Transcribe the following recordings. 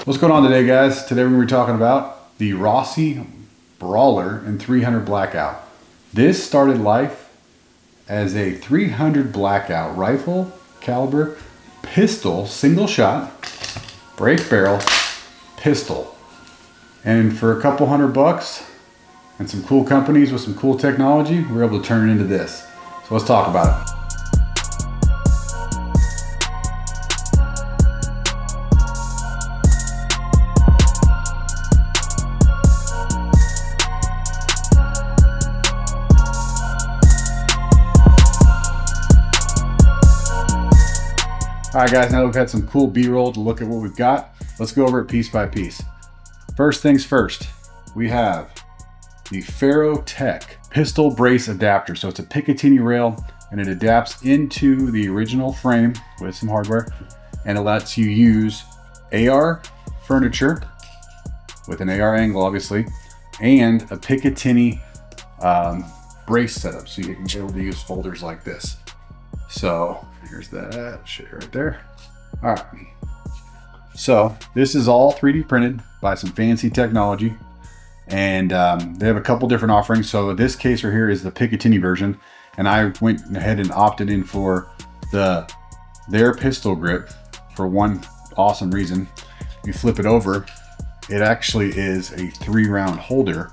What's going on today, guys? Today we're going to be talking about the Rossi Brawler in 300 Blackout. This started life as a 300 Blackout rifle caliber pistol, single shot, break barrel pistol. And for a couple $100 and some cool companies with some cool technology, we were able to turn it into this. So let's talk about it. All right, guys, now that we've had some cool B-roll to look at what we've got, let's go over it piece by piece. First things first, we have the Farrow Tech pistol brace adapter. So it's a Picatinny rail and it adapts into the original frame with some hardware, and it lets you use AR furniture with an AR angle, obviously, and a Picatinny brace setup. So you can be able to use folders like this. So here's that shit right there. All right. So this is all 3D printed by some fancy technology, and they have a couple different offerings. So this case right here is the Picatinny version, and I went ahead and opted in for their pistol grip for one awesome reason. You flip it over, it actually is a 3-round holder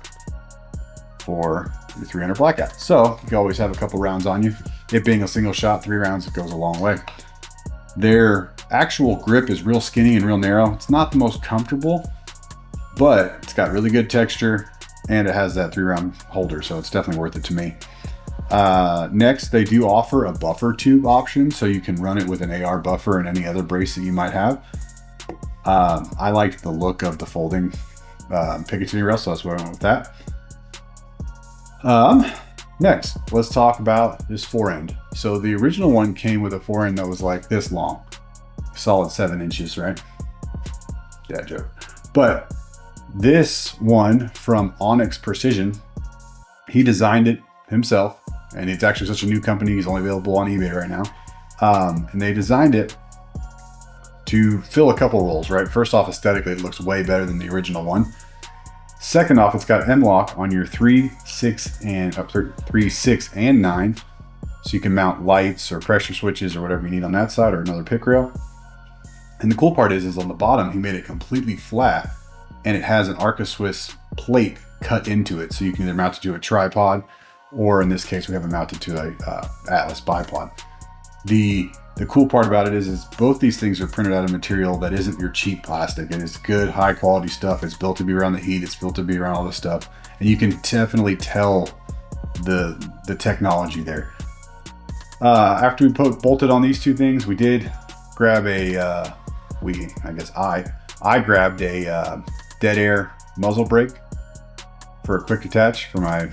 for the 300 Blackout. So you always have a couple rounds on you. It being a single shot, 3 rounds, it goes a long way. Their actual grip is real skinny and real narrow. It's not the most comfortable, but it's got really good texture and it has that 3-round holder, so it's definitely worth it to me. Next, they do offer a buffer tube option, so you can run it with an AR buffer and any other brace that you might have. I liked the look of the folding Picatinny rail, so that's why I went with that. Next, let's talk about this forend. So the original one came with a forend that was like this long, solid 7 inches, right? Dad joke. But this one from Onyx Precision, he designed it himself, and it's actually such a new company, he's only available on eBay right now. And they designed it to fill a couple roles, right? First off, aesthetically, it looks way better than the original one. Second off, it's got M-lock on your 3, 6, and 9, so you can mount lights or pressure switches or whatever you need on that side, or another pick rail. And the cool part is on the bottom, he made it completely flat, and it has an Arca Swiss plate cut into it, so you can either mount it to a tripod, or in this case, we have it mounted to a Atlas bipod. The cool part about it is both these things are printed out of material that isn't your cheap plastic. It is good, high quality stuff. It's built to be around the heat. It's built to be around all this stuff. And you can definitely tell the technology there. After we bolted on these two things, we did grab I grabbed a dead air muzzle brake for a quick attach for my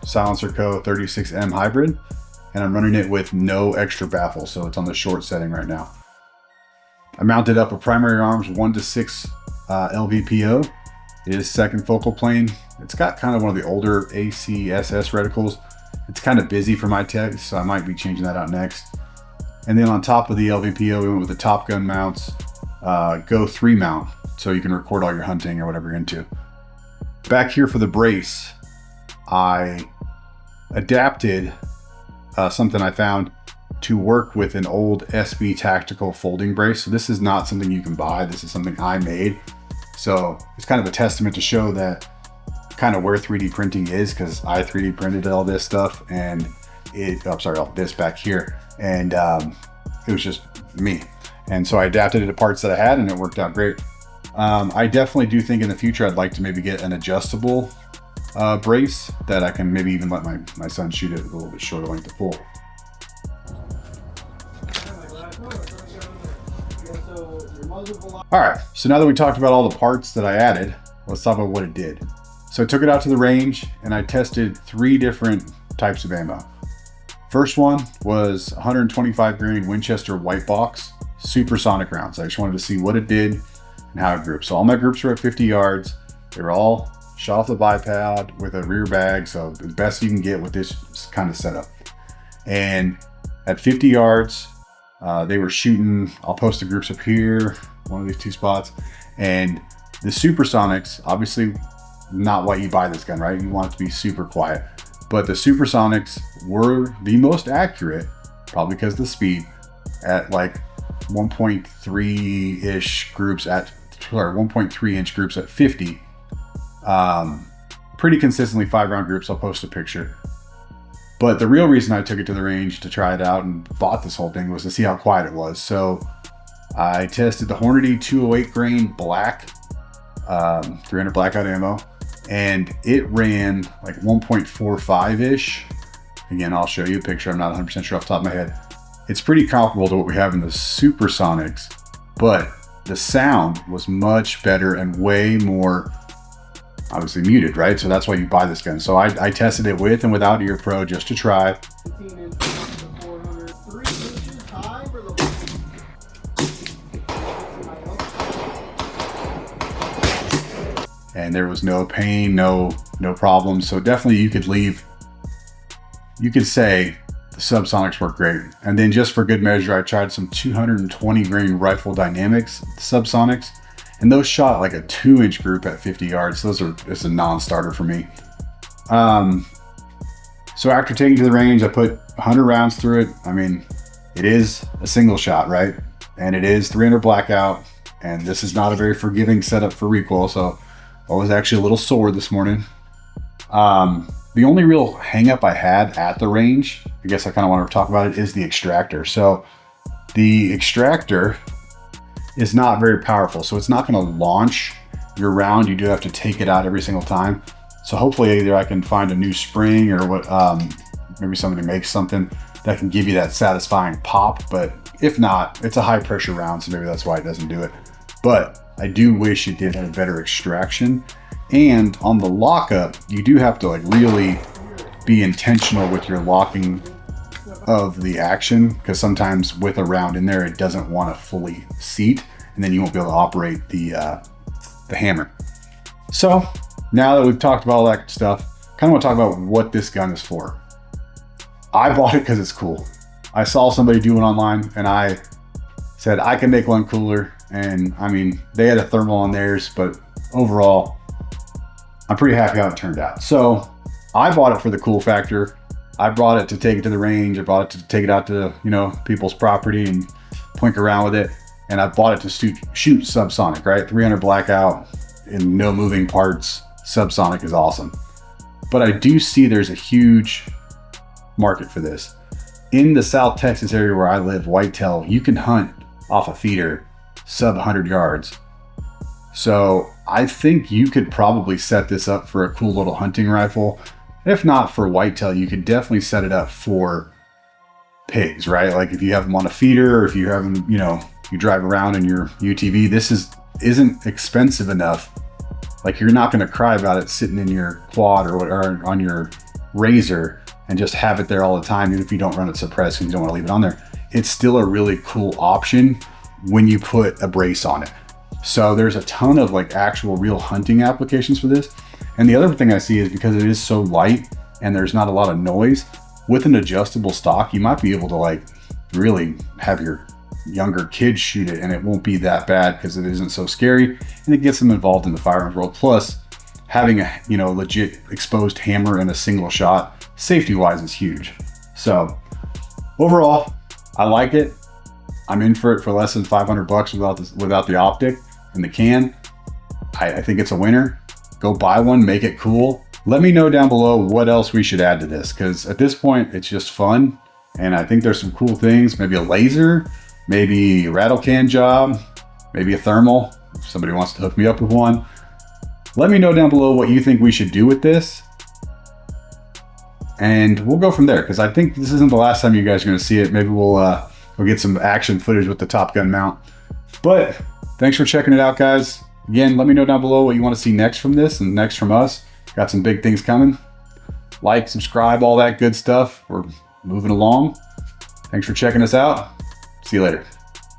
Silencer Co. 36M hybrid. And I'm running it with no extra baffle, so it's on the short setting right now. I mounted up a primary arms 1:6 LVPO. It is second focal plane. It's got kind of one of the older ACSS reticles. It's kind of busy for my taste, so I might be changing that out next. And then on top of the LVPO, we went with the top Gun Mounts Go 3 mount, so you can record all your hunting or whatever you're into. Back here for the brace, I adapted something I found to work with an old SB Tactical folding brace. So this is not something you can buy. This is something I made. So it's kind of a testament to show that kind of where 3D printing is, because I 3D printed all this stuff, and all this back here, and it was just me. And so I adapted it to parts that I had, and it worked out great. I definitely do think in the future I'd like to maybe get an adjustable brace that I can maybe even let my son shoot it a little bit shorter length to pull. All right, so now that we talked about all the parts that I added, let's talk about what it did. So I took it out to the range and I tested 3 different types of ammo. First one was 125 grain Winchester white box supersonic rounds. I just wanted to see what it did and how it grouped. So all my groups were at 50 yards. They were all shot off the bipod with a rear bag, so the best you can get with this kind of setup. And at 50 yards, they were shooting, I'll post the groups up here, one of these 2 spots, And the supersonics, obviously not why you buy this gun, right? You want it to be super quiet. But the supersonics were the most accurate, probably because of the speed, at like 1.3-ish groups at, or 1.3 inch groups at 50. Pretty consistently 5-round groups. I'll post a picture. But the real reason I took it to the range to try it out and bought this whole thing was to see how quiet it was. So I tested the Hornady 208 grain Black, 300 Blackout ammo, and it ran like 1.45-ish. Again, I'll show you a picture. I'm not 100% sure off the top of my head. It's pretty comparable to what we have in the supersonics, but the sound was much better and way more obviously muted, right? So that's why you buy this gun. So I tested it with and without ear pro just to try. 15 inches to 400, 3 inches high for the and there was no pain, no problems. So definitely you could say the subsonics work great. And then just for good measure, I tried some 220 grain rifle dynamics subsonics, and those shot like a 2-inch group at 50 yards. It's a non-starter for me. So after taking it to the range, I put 100 rounds through it. I mean, it is a single shot, right? And it is 300 Blackout, and this is not a very forgiving setup for recoil, so I was actually a little sore this morning. The only real hang up I had at the range, I guess I kind of want to talk about it, is the extractor. So the extractor is not very powerful, so it's not going to launch your round. You do have to take it out every single time. So hopefully either I can find a new spring or what, maybe somebody makes something that can give you that satisfying pop. But if not, it's a high pressure round, so maybe that's why it doesn't do it. But I do wish it did have better extraction. And on the lockup, you do have to like really be intentional with your locking of the action, because sometimes with a round in there, it doesn't want to fully seat, and then you won't be able to operate the hammer. So now that we've talked about all that stuff, kind of want to talk about what this gun is for. I bought it because it's cool. I saw somebody do it online, and I said I can make one cooler. And I mean, they had a thermal on theirs, but overall, I'm pretty happy how it turned out. So I bought it for the cool factor. I brought it to take it to the range. I bought it to take it out to, people's property and plink around with it. And I bought it to shoot subsonic, right? 300 Blackout in no moving parts. Subsonic is awesome. But I do see there's a huge market for this. In the South Texas area where I live, whitetail, you can hunt off a feeder sub 100 yards. So I think you could probably set this up for a cool little hunting rifle. If not for whitetail, you could definitely set it up for pigs, right? Like if you have them on a feeder, or if you have them, you drive around in your UTV, this isn't expensive enough. Like you're not going to cry about it sitting in your quad or on your Razor and just have it there all the time, even if you don't run it suppressed and you don't want to leave it on there. It's still a really cool option when you put a brace on it. So there's a ton of like actual real hunting applications for this. And the other thing I see is because it is so light and there's not a lot of noise, with an adjustable stock, you might be able to like really have your younger kids shoot it and it won't be that bad because it isn't so scary, and it gets them involved in the firearms world. Plus having a legit exposed hammer in a single shot, safety wise, is huge. So overall, I like it. I'm in for it for less than $500 without the optic and the can. I think it's a winner. Go buy one, make it cool. Let me know down below what else we should add to this, because at this point it's just fun, and I think there's some cool things. Maybe a laser, maybe a rattle can job, maybe a thermal if somebody wants to hook me up with one. Let me know down below what you think we should do with this, and we'll go from there, because I think this isn't the last time you guys are going to see it. Maybe we'll get some action footage with the Top Gun mount. But thanks for checking it out, guys. Again, let me know down below what you want to see next from this and next from us. Got some big things coming. Like, subscribe, all that good stuff. We're moving along. Thanks for checking us out. See you later.